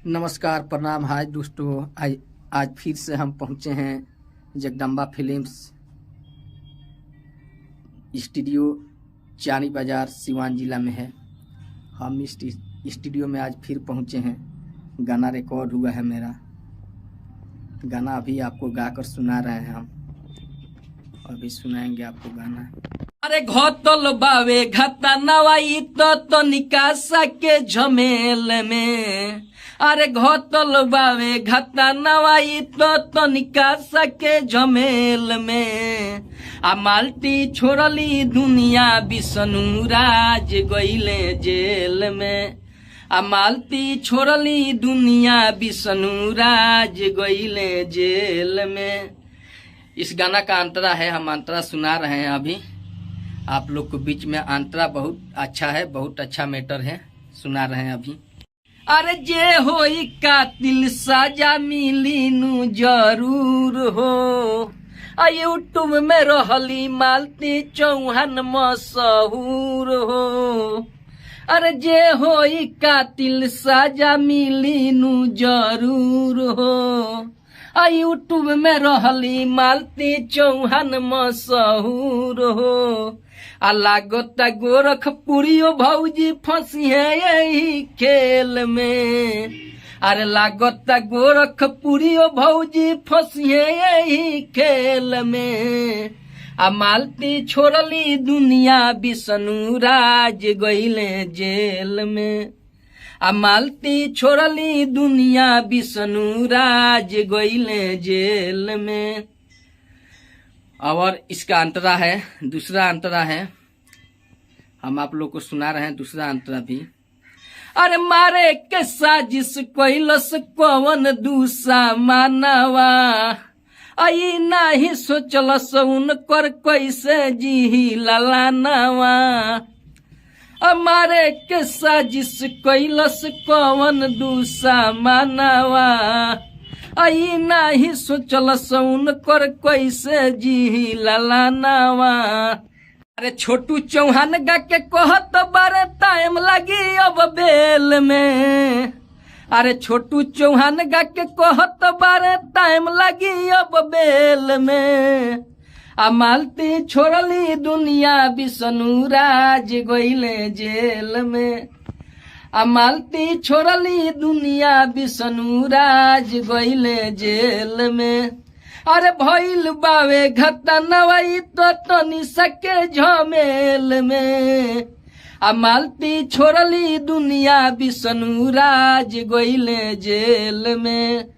नमस्कार, प्रणाम। हाय दोस्तों, आज फिर से हम पहुंचे हैं जगदम्बा फिल्म्स स्टूडियो, चानी बाजार, सिवान जिला में है। हम इस स्टूडियो में आज फिर पहुंचे हैं। गाना रिकॉर्ड हुआ है मेरा। गाना अभी आपको गाकर सुना रहे हैं हम। अभी सुनाएंगे आपको गाना। अरे घोतल बावे घता नवाई तो निकासा के झमेल में। अरे घोतल बावे घता नवाई तो निकासा के झमेल में। आ माल्टी छोड़ली दुनिया विष्णु राज गईले जेल में। आ माल्टी छोड़ली दुनिया विष्णु राज गईले जेल में। इस गाना का अंतरा है, हम अंतरा सुना रहे हैं अभी आप लोग को बीच में। अंतरा बहुत अच्छा है, बहुत अच्छा मैटर है, सुना रहे हैं अभी। अरे जे होई कातिल सजा मिली नु जरूर हो। यूट्यूब में रहली मालती चौहान मशहूर हो। अरे जे होई कातिल सजा मिली नु जरूर हो। यूट्यूब में रहली मालती चौहान मशहूर हो। लागता गोरखपुरियो भौजी फंसी है यही खेल में। अरे लागता गोरखपुरियो भौजी फंसी है यही खेल में। मालती छोड़ली दुनिया विष्णु राज गईले जेल में। मालती छोड़ली दुनिया विष्णु राज गईले जेल में। और इसका अंतरा है, दूसरा अंतरा है, हम आप लोग को सुना रहे हैं दूसरा अंतरा भी। अरे मारे के साजिश कैलस कवन दूसरा मानवा। आई नाही सोचलस उनकर कैसे जी ललानवा। मारे के साजिश कैलस कवन दूसरा मानवा। आई नाही सोचलस उनकर कैसे जी ललानवा। अरे छोटू चौहान गा के कहत बारे टाइम लगी अब बेल में। अरे छोटू चौहान गा के कहत बारे टाइम लगी अब बेल में। मालती छोड़ली दुनिया विष्णु राज गईले जेल में। मालती छोड़ली दुनिया विष्णु राज गईले जेल में। अरे भइल बावे घता नवाई तो तनी सके झमेल में। मालती छोड़ली दुनिया विष्णु राज गईले जेल में।